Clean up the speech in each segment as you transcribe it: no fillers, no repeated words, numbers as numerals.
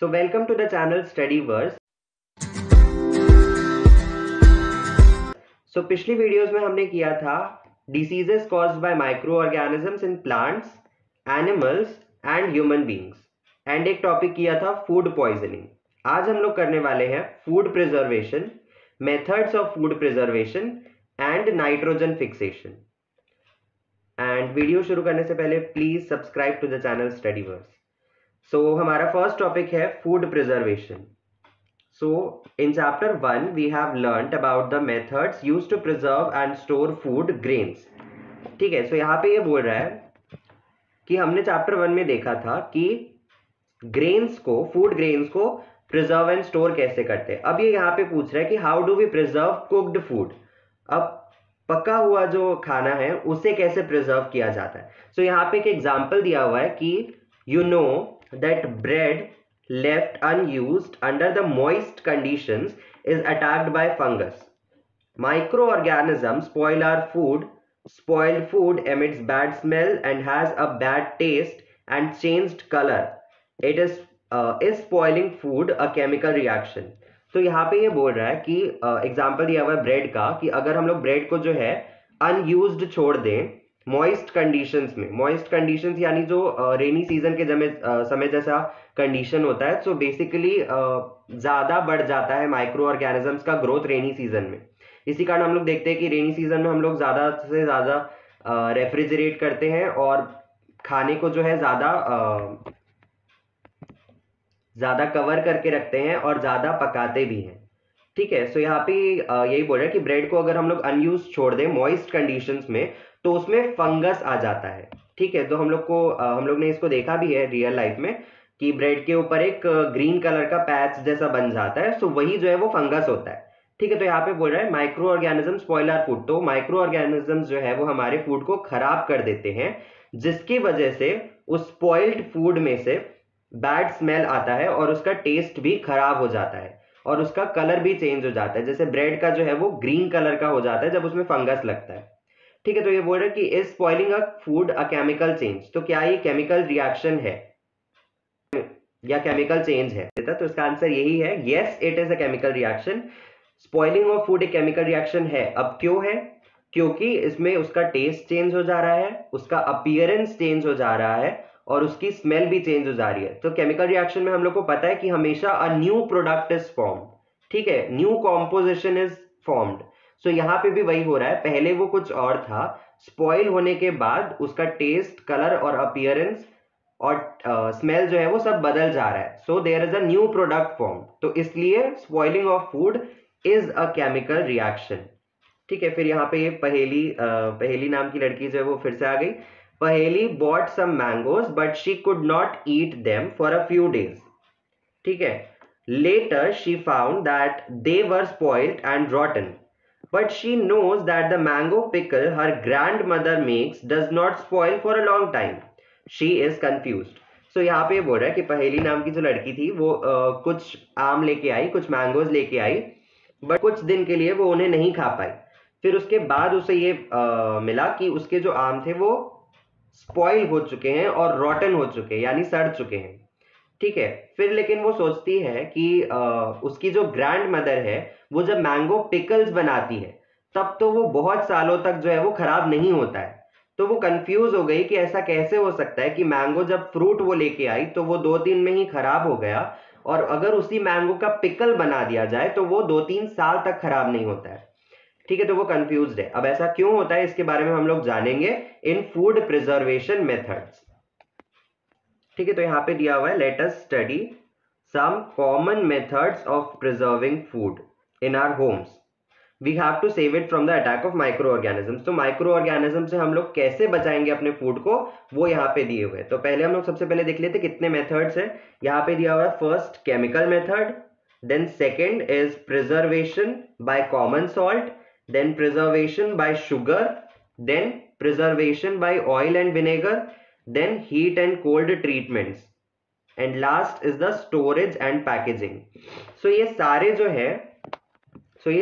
So welcome to the channel Studyverse। पिछली videos में हमने किया था diseases caused by micro organisms in plants, animals and human beings, and एक topic किया था फूड पॉइजनिंग। आज हम लोग करने वाले हैं food preservation, methods of food preservation and nitrogen fixation. And video शुरू करने से पहले please subscribe to the channel Studyverse. हमारा फर्स्ट टॉपिक है food preservation. So in chapter 1 we have learnt about the methods used to preserve and store food grains। ठीक है, सो यहाँ पे ये बोल रहा है कि हमने चैप्टर 1 में देखा था कि ग्रेन्स को, फूड ग्रेन्स को प्रिजर्व एंड स्टोर कैसे करते हैं। अब ये यहाँ पे पूछ रहा है कि how do we preserve cooked food. अब पका हुआ जो खाना है उसे कैसे प्रिजर्व किया जाता है। सो यहाँ पे एक एग्जाम्पल दिया हुआ है कि you know that bread left unused under the moist conditions is attacked by fungus. Microorganisms spoil our food. Spoiled food emits bad smell and has a bad taste and changed color. It is spoiling food a chemical reaction. तो यहाँ पे ये बोल रहा है कि example दिया हुआ है ब्रेड का कि अगर हम लोग ब्रेड को जो है अनयूज्ड छोड़ दें मॉइस्ट कंडीशंस में, मॉइस्ट कंडीशंस यानी जो रेनी सीजन के समय जैसा कंडीशन होता है, सो बेसिकली ज्यादा बढ़ जाता है माइक्रो ऑर्गेनिजम्स का ग्रोथ रेनी सीजन में। इसी कारण हम लोग देखते हैं कि रेनी सीजन में हम लोग ज्यादा से ज्यादा रेफ्रिजरेट करते हैं और खाने को जो है ज्यादा कवर करके रखते हैं और ज्यादा पकाते भी हैं। ठीक है, सो यहाँ पे यही बोल रहा है कि ब्रेड को अगर हम लोग अनयूज छोड़ दें मॉइस्ट कंडीशंस में तो उसमें फंगस आ जाता है। ठीक है, तो हम लोग ने इसको देखा भी है रियल लाइफ में कि ब्रेड के ऊपर एक ग्रीन कलर का पैच जैसा बन जाता है, सो वही जो है वो फंगस होता है। ठीक है, तो यहाँ पे बोल रहा है micro organism spoil our food. तो माइक्रो ऑर्गेनिज्म जो है वो हमारे फूड को खराब कर देते हैं, जिसकी वजह से उस स्पॉइल्ड फूड में से बैड स्मेल आता है और उसका टेस्ट भी खराब हो जाता है और उसका कलर भी चेंज हो जाता है। जैसे ब्रेड का जो है वो ग्रीन कलर का हो जाता है जब उसमें फंगस लगता है। ठीक है, तो ये बोल रहा है कि is spoiling a food a chemical change. तो क्या ये केमिकल रिएक्शन है या केमिकल चेंज है? तो इसका आंसर यही है, yes it is a chemical reaction. Spoiling of food एक केमिकल रिएक्शन है। अब क्यों है? क्योंकि इसमें उसका टेस्ट चेंज हो जा रहा है, उसका अपीयरेंस चेंज हो जा रहा है और उसकी स्मेल भी चेंज हो जा रही है। तो केमिकल रिएक्शन में हम लोग को पता है कि हमेशा अ न्यू प्रोडक्ट इज फॉर्म। ठीक है, न्यू कॉम्पोजिशन इज फॉर्म्ड। सो यहाँ पे भी वही हो रहा है, पहले वो कुछ और था, स्पॉइल होने के बाद उसका टेस्ट, कलर और अपीयरेंस और स्मेल जो है वो सब बदल जा रहा है। So there is a new product form. तो इसलिए spoiling of food is a chemical reaction. ठीक है, फिर यहाँ पे ये पहेली नाम की लड़की जो है वो फिर से आ गई। Paheli bought some mangoes but she could not eat them for a few days. ठीक है, later she found that they were spoiled and rotten, but she knows that the mango pickle her grandmother makes does not spoil for a long time. She is confused. So यहाँ पे बोल रहा है कि पहेली नाम की जो लड़की थी वो कुछ आम लेके आई, कुछ मैंगोज लेके आई, बट कुछ दिन के लिए वो उन्हें नहीं खा पाई। फिर उसके बाद उसे ये मिला कि उसके जो आम थे वो स्पॉइल हो चुके हैं और रॉटन हो चुके हैं, यानी सड़ चुके हैं। ठीक है, फिर लेकिन वो सोचती है कि उसकी जो ग्रैंड मदर है वो जब मैंगो पिकल्स बनाती है तब तो वो बहुत सालों तक जो है वो खराब नहीं होता है। तो वो कंफ्यूज हो गई कि ऐसा कैसे हो सकता है कि मैंगो जब फ्रूट वो लेके आई तो वो 2 दिन में ही खराब हो गया, और अगर उसी मैंगो का पिकल बना दिया जाए तो वो 2-3 साल तक खराब नहीं होता है। ठीक है, तो वो कंफ्यूज्ड है। अब ऐसा क्यों होता है इसके बारे में हम लोग जानेंगे इन फूड प्रिजर्वेशन मेथड्स। ठीक है, तो यहाँ पे दिया हुआ है, let us study some common methods of preserving food in our homes. We have to save it from the attack of micro organisms. तो माइक्रो ऑर्गेनिज्म से हम लोग कैसे बचाएंगे अपने फूड को, वो यहाँ पे दिए हुए। तो पहले हम लोग सबसे पहले देख लेते कितने मेथड्स है। यहाँ पे दिया हुआ है first chemical method, then second is preservation by common salt, then preservation by sugar, then preservation by oil and vinegar, then heat and cold treatments, and last is the storage and packaging. so ये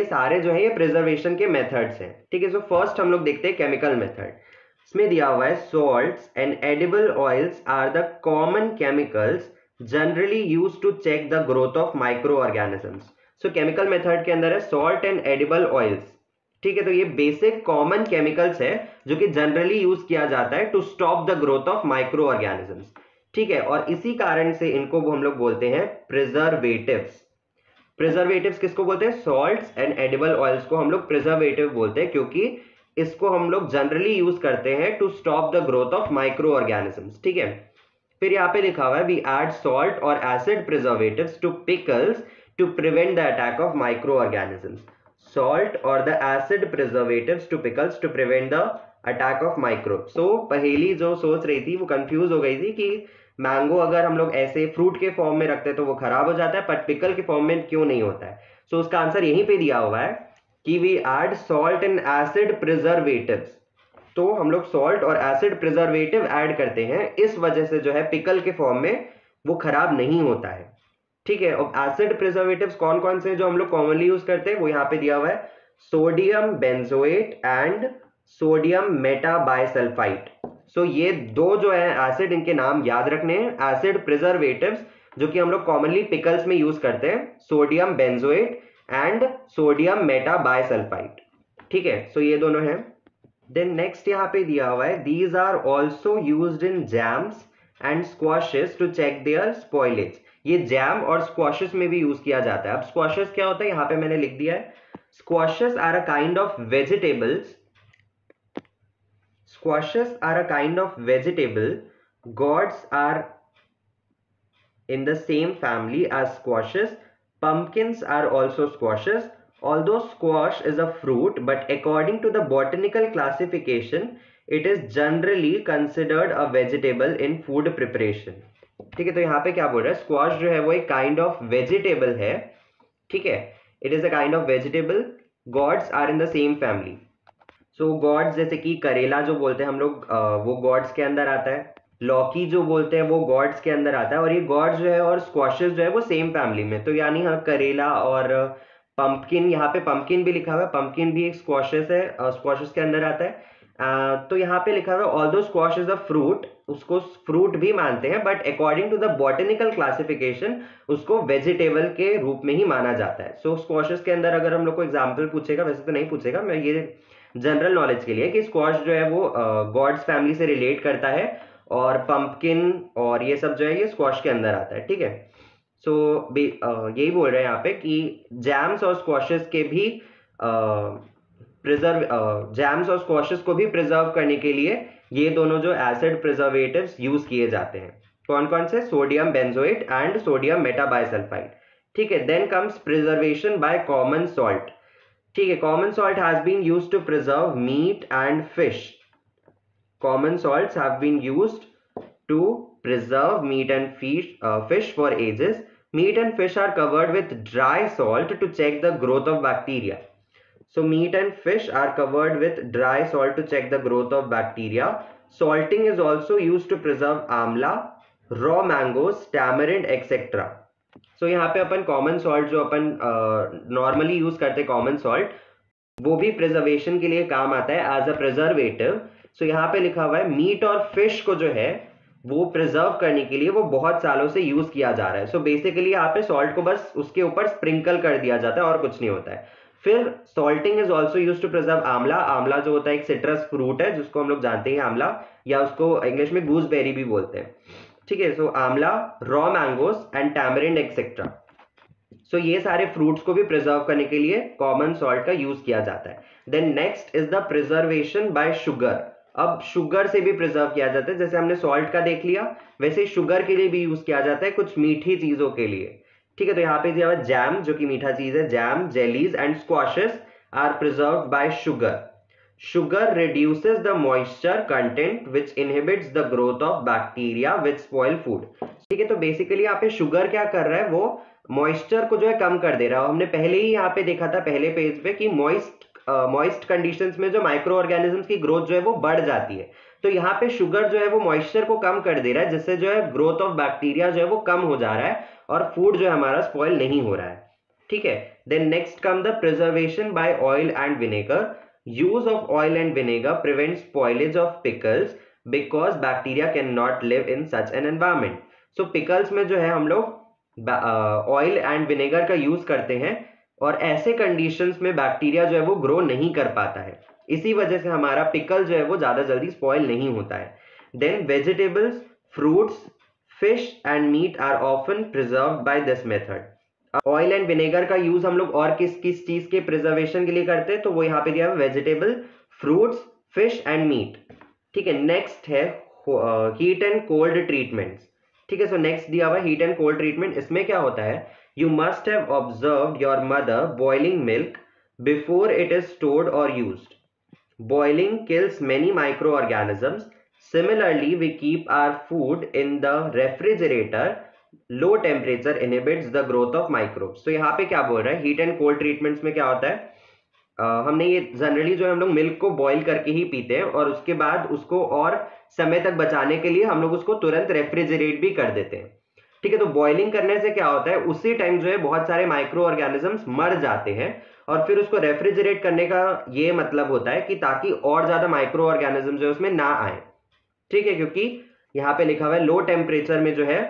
सारे जो है ये preservation के methods हैं। ठीक है, so first हम लोग देखते हैं केमिकल मेथड। इसमें दिया हुआ है salts and edible oils are the common chemicals generally use to check the growth of micro organisms. So chemical method के अंदर है सॉल्ट एंड एडिबल ऑयल्स। ठीक है, तो ये बेसिक कॉमन केमिकल्स है जो कि जनरली यूज किया जाता है to stop the growth of micro organisms. ठीक है, और इसी कारण से इनको हम लोग बोलते हैं प्रिजर्वेटिव्स। प्रिजर्वेटिव्स किसको बोलते हैं? सॉल्ट्स एंड एडिबल ऑयल्स को हम लोग प्रिजर्वेटिव बोलते हैं, क्योंकि इसको हम लोग जनरली यूज करते हैं to stop the growth of micro organisms. ठीक है, फिर यहाँ पे लिखा हुआ है वी ऐड सॉल्ट और acid preservatives to pickles to prevent the attack of micro organisms. Salt और the acid preservatives to pickles to prevent the attack of microbe. So पहेली जो सोच रही थी वो कंफ्यूज हो गई थी कि मैंगो अगर हम लोग ऐसे फ्रूट के फॉर्म में रखते हैं तो वो खराब हो जाता है, बट पिकल के फॉर्म में क्यों नहीं होता है? सो उसका आंसर यहीं पे दिया हुआ है कि we add salt and acid preservatives. तो हम लोग सॉल्ट और एसिड प्रिजर्वेटिव ऐड करते हैं, इस वजह से जो है पिकल के फॉर्म में वो खराब नहीं होता है। ठीक है, अब एसिड प्रिजर्वेटिव्स कौन कौन से जो हम लोग कॉमनली यूज करते हैं वो यहाँ पे दिया हुआ है, sodium benzoate and sodium metabisulphide. सो ये दो जो है एसिड, इनके नाम याद रखने हैं, एसिड प्रिजर्वेटिव्स जो कि हम लोग कॉमनली पिकल्स में यूज करते हैं, sodium benzoate and sodium metabisulphite. ठीक है, सो ये दोनों हैं। देन नेक्स्ट यहाँ पे दिया हुआ है these are also used in jams and squashes to check their spoilage. ये जैम और स्क्वाशेस में भी यूज किया जाता है। अब स्क्वाशेस क्या होता है यहाँ पे मैंने लिख दिया है, squashes are a kind of vegetables, squashes are a kind of vegetable. Gourds are in the same family as squashes. Pumpkins are also squashes. Although squash is a fruit, but according to the botanical classification, it is generally considered a vegetable in food preparation. ठीक है, तो यहाँ पे क्या बोल रहा है, squash जो है वो एक काइंड ऑफ वेजिटेबल है। ठीक है, it is a kind of vegetable. Gourds are in the same family. So gourds जैसे कि करेला जो बोलते हैं हम लोग, वो गॉड्स के अंदर आता है। लौकी जो बोलते हैं वो गॉड्स के अंदर आता है। और ये गॉड्स जो है और स्क्वाशेस जो है वो सेम फैमिली में। तो यानी हाँ, करेला और पंपकिन, यहाँ पे पंपकिन भी लिखा हुआ है, पंपकिन भी एक स्क्वाशेस है, स्क्वाशेस के अंदर आता है। तो यहाँ पे लिखा हुआ है although squash is a fruit, उसको फ्रूट भी मानते हैं, but according to the botanical classification उसको वेजिटेबल के रूप में ही माना जाता है। सो स्क्वाशेस के अंदर अगर हम लोग को एग्जाम्पल पूछेगा, वैसे तो नहीं पूछेगा, मैं ये जनरल नॉलेज के लिए कि स्क्वाश जो है वो गॉड्स फैमिली से रिलेट करता है, और पंपकिन और ये सब जो है ये स्क्वाश के अंदर आता है। ठीक है, सो यही बोल रहे हैं यहाँ पे कि जैम्स और स्क्वाशेस के भी जैम्स और स्क्वाशेस को भी प्रिजर्व करने के लिए ये दोनों जो एसिड प्रिजर्वेटिव्स यूज किए जाते हैं। कौन कौन से? Sodium benzoate and sodium metabisulphite. ठीक है, then comes preservation by common salt. ठीक है, common salt has been used to preserve meat and fish. Common salts have been used to preserve meat and fish for ages. Meat and fish are covered with dry salt to check the growth of bacteria. So meat and fish are covered with dry salt to check the growth of bacteria. Salting is also used to preserve amla, raw mangoes, tamarind, etc. So यहाँ पे अपन common salt जो अपन normally use करते हैं, common salt, वो भी preservation के लिए काम आता है एज अ प्रिजर्वेटिव। सो यहाँ पे लिखा हुआ है मीट और फिश को जो है वो प्रिजर्व करने के लिए वो बहुत सालों से यूज किया जा रहा है। सो बेसिकली यहाँ पे सॉल्ट को बस उसके ऊपर स्प्रिंकल कर दिया जाता है और कुछ नहीं होता है। फिर salting is also use to preserve amla. आंवला जो होता है एक सिट्रस फ्रूट है जिसको हम लोग जानते हैं आंवला, या उसको इंग्लिश में गूसबेरी भी बोलते हैं। ठीक है, so amla, raw mangoes and tamarind etcetera. So ये सारे फ्रूट्स को भी प्रिजर्व करने के लिए कॉमन सॉल्ट का यूज किया जाता है। Then next is the preservation by sugar. अब शुगर से भी प्रिजर्व किया जाता है, जैसे हमने सॉल्ट का देख लिया, वैसे शुगर के लिए भी यूज किया जाता है कुछ मीठी चीजों के लिए। ठीक है, तो यहाँ पे दिया हुआ जैम जो कि मीठा चीज है, jam, jellies and squashes are preserved by sugar. Sugar reduces the moisture content which inhibits the growth of bacteria which spoil food. ठीक है, तो बेसिकली यहाँ पे शुगर क्या कर रहा है, वो मॉइस्चर को जो है कम कर दे रहा है। हमने पहले ही यहाँ पे देखा था पहले पेज पे कि मॉइस्ट कंडीशंस में जो माइक्रो ऑर्गेनिजम्स की ग्रोथ जो है वो बढ़ जाती है। तो यहाँ पे शुगर जो है वो मॉइस्चर को कम कर दे रहा है, जिससे जो है ग्रोथ ऑफ बैक्टीरिया जो है वो कम हो जा रहा है और फूड जो है हमारा स्पॉइल नहीं हो रहा है। ठीक है, then next come the preservation by oil and vinegar. Use of oil and vinegar prevents spoilage of pickles because bacteria cannot live in such an environment. So pickles में जो है हम लोग ऑयल एंड विनेगर का use करते हैं, और ऐसे कंडीशंस में बैक्टीरिया जो है वो ग्रो नहीं कर पाता है, इसी वजह से हमारा पिकल जो है वो ज्यादा जल्दी स्पॉइल नहीं होता है। Then vegetables, fruits, fish and meat are often preserved by this method. Oil and vinegar का यूज हम लोग और किस किस चीज के प्रिजर्वेशन के लिए करते हैं, तो वो यहाँ पे दिया है vegetable, fruits, fish and meat. ठीक है, नेक्स्ट है हीट एंड कोल्ड ट्रीटमेंट्स। ठीक है, सो नेक्स्ट दिया हुआ हीट एंड कोल्ड ट्रीटमेंट। इसमें क्या होता है, you must have observed your mother boiling milk before it is stored और used. Boiling kills many microorganisms. Similarly, we keep our food in the refrigerator. Low temperature inhibits the growth of microbes. तो यहाँ पे क्या बोल रहा है, heat and cold treatments में क्या होता है, हमने ये जनरली जो है हम लोग मिल्क को बॉईल करके ही पीते हैं, और उसके बाद उसको और समय तक बचाने के लिए हम लोग उसको तुरंत रेफ्रिजरेट भी कर देते हैं। ठीक है, तो बॉइलिंग करने से क्या होता है, उसी टाइम जो है बहुत सारे माइक्रो ऑर्गेनिजम्स मर जाते हैं, और फिर उसको रेफ्रिजरेट करने का ये मतलब होता है कि ताकि और ज्यादा माइक्रो ऑर्गेनिज्म जो है उसमें ना आए। ठीक है, क्योंकि यहाँ पे लिखा हुआ है लो टेम्परेचर में जो है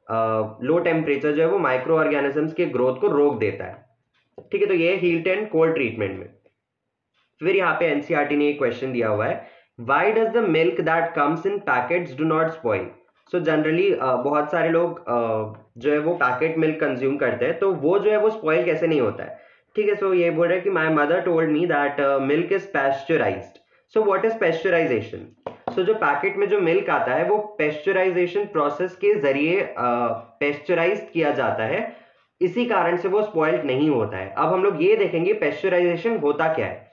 लो टेम्परेचर जो है वो माइक्रो ऑर्गेनिजम्स के ग्रोथ को रोक देता है। ठीक है, तो ये हीट एंड कोल्ड ट्रीटमेंट में। फिर यहाँ पे एनसीईआरटी ने एक क्वेश्चन दिया हुआ है, why does the milk that comes in packets do not spoil. So generally बहुत सारे लोग जो है वो पैकेट मिल्क कंज्यूम करते हैं, तो वो जो है वो स्पॉइल कैसे नहीं होता है। ठीक है, सो ये बोल रहा है कि my mother told me that milk is pasteurised. So what is pasteurisation. So जो पैकेट में जो मिल्क आता है वो पैस्चराइजेशन प्रोसेस के जरिए पैस्चराइज किया जाता है, इसी कारण से वो स्पॉइल्ड नहीं होता है। अब हम लोग ये देखेंगे पैस्चराइजेशन होता क्या है।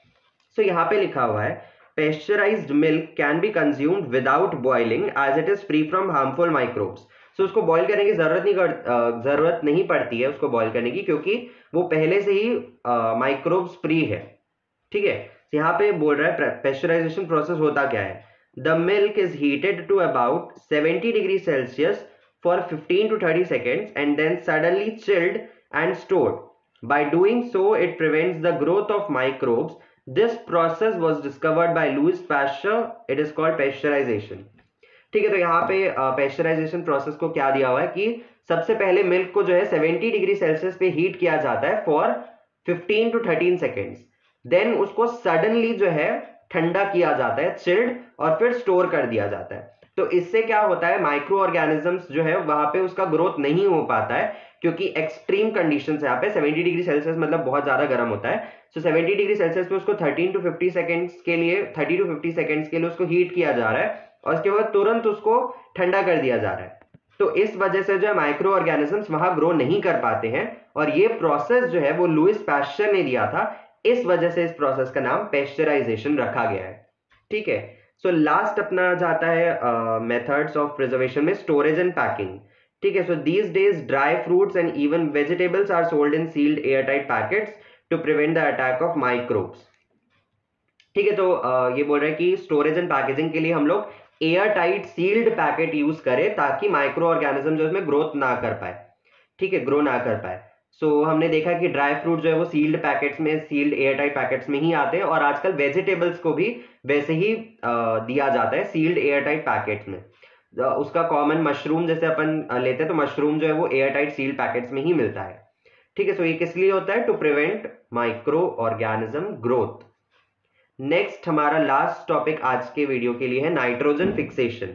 सो यहाँ पे लिखा हुआ है, pasteurized milk can be consumed without boiling as it is free from harmful microbes. So उसको बॉईल करने की जरूरत नहीं पड़ती है उसको बॉईल करने की, क्योंकि वो पहले से ही माइक्रोब्स फ्री है। ठीक है, यहाँ पे बोल रहा है पेस्चराइजेशन प्रोसेस होता क्या है, the milk is heated to about 70 degree Celsius for 15 to 30 seconds and then suddenly chilled and stored. By doing so, it prevents the growth of microbes. This process was discovered by Louis Pasteur. It is called pasteurization. ठीक है, तो यहाँ पे pasteurisation process को क्या दिया हुआ है कि सबसे पहले मिल्क को जो है 70 डिग्री सेल्सियस पे हीट किया जाता है फॉर 15 to 13 सेकेंड्स, देन उसको सडनली जो है ठंडा किया जाता है, चिल्ड, और फिर स्टोर कर दिया जाता है। तो इससे क्या होता है, माइक्रो ऑर्गेनिजम्स जो है वहां पे उसका ग्रोथ नहीं हो पाता है, क्योंकि एक्सट्रीम कंडीशंस यहाँ पे 70 डिग्री सेल्सियस मतलब बहुत ज्यादा गर्म होता है। सो 70 डिग्री सेल्सियस पे उसको 30 to 50 सेकेंड्स के लिए उसको हीट किया जा रहा है, और उसके बाद तुरंत उसको ठंडा कर दिया जा रहा है। तो इस वजह से जो है माइक्रो ऑर्गेनिजम्स वहां ग्रो नहीं कर पाते हैं, और ये प्रोसेस जो है वो लुइस पैस्चर ने दिया था, इस वजह से इस प्रोसेस का नाम पेस्चराइजेशन रखा गया है। ठीक है, सो लास्ट अपना जाता है मेथड्स ऑफ प्रिजर्वेशन में स्टोरेज एंड पैकिंग। ठीक है, so these days dry fruits and even vegetables are sold in sealed airtight packets to prevent the attack of microbes. ठीक है, तो ये बोल रहे हैं कि स्टोरेज एंड पैकेजिंग के लिए हम लोग airtight sealed packet use करें, ताकि माइक्रो ऑर्गेनिज्म जो उसमें ग्रोथ ना कर पाए। ठीक है, ग्रो ना कर पाए। सो हमने देखा कि ड्राई फ्रूट जो है वो सील्ड पैकेट्स में, सील्ड एयर टाइट पैकेट्स में ही आते हैं, और आजकल वेजिटेबल्स को भी वैसे ही दिया जाता है सील्ड एयर टाइट पैकेट्स में। उसका कॉमन मशरूम जैसे अपन लेते हैं, तो मशरूम जो है वो एयर टाइट सील्ड पैकेट्स में ही मिलता है। ठीक है, सो ये किस लिए होता है, to prevent microorganism growth. Next हमारा लास्ट टॉपिक आज के वीडियो के लिए है नाइट्रोजन फिक्सेशन।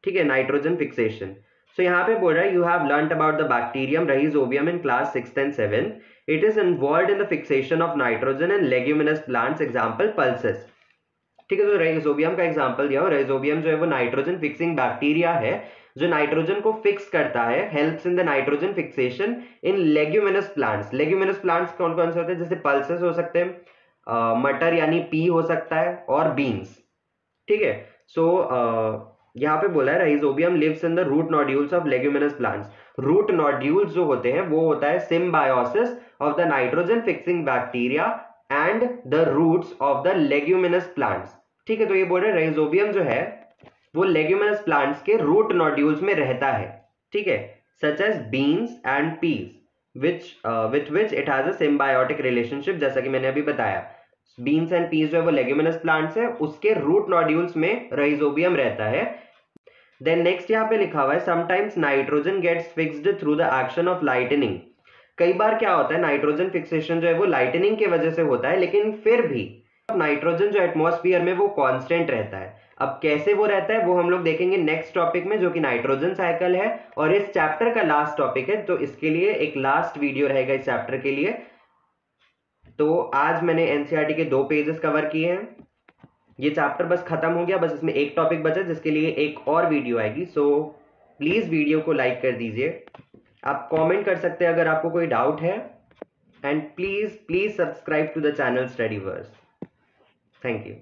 ठीक है, नाइट्रोजन फिक्सेशन। सो यहाँ पे बोल रहा है, you have learned about the bacterium rhizobium in class 6th and 7th. It is involved in the fixation of nitrogen in leguminous plants, example pulses. ठीक है, तो राइजोबियम का एग्जांपल दिया हो। राइजोबियम जो है वो नाइट्रोजन फिक्सिंग बैक्टीरिया है, जो नाइट्रोजन को फिक्स करता है, helps in the nitrogen fixation in leguminous plants. Leguminous plants कौन कौन से होते हैं, जैसे पल्सेस हो सकते हैं, मटर यानी पी हो सकता है, और बीन्स। ठीक है, सो यहाँ पे बोला है rhizobium lives in the root nodules of leguminous plants. Root nodules जो होते हैं वो होता है symbiosis of the nitrogen fixing bacteria and the roots of the leguminous plants. ठीक है, तो ये बोल रहे हैं राइजोबियम जो है वो लेग्यूमिनस प्लांट्स के रूट नोड्यूल्स में रहता है। ठीक है, such as beans and peas with which it has a symbiotic relationship, जैसा कि मैंने अभी बताया। बीन्स एंड पीस जो है वो लेग्यूमिनस प्लांट्स है, उसके रूट नोड्यूल्स में राइजोबियम रहता है। देन नेक्स्ट यहाँ पे लिखा हुआ है sometimes nitrogen gets fixed through the action of lightning. कई बार क्या होता है, नाइट्रोजन फिक्सेशन जो है वो लाइटनिंग की वजह से होता है, लेकिन फिर भी नाइट्रोजन जो एटमॉस्फेयर में वो कांस्टेंट रहता है। अब कैसे वो रहता है वो हम लोग देखेंगे नेक्स्ट टॉपिक में, जो कि नाइट्रोजन साइकिल है और इस चैप्टर का लास्ट टॉपिक है। तो इसके लिए एक लास्ट वीडियो रहेगा इस चैप्टर के लिए। तो आज मैंने एनसीईआरटी के 2 पेजेस कवर किए हैं। ये चैप्टर बस खत्म हो गया, बस इसमें एक टॉपिक बचा जिसके लिए एक और वीडियो आएगी। सो प्लीज वीडियो को लाइक कर दीजिए। आप कमेंट कर सकते हैं अगर आपको कोई डाउट है, and please subscribe to the channel Studyverse. Thank you.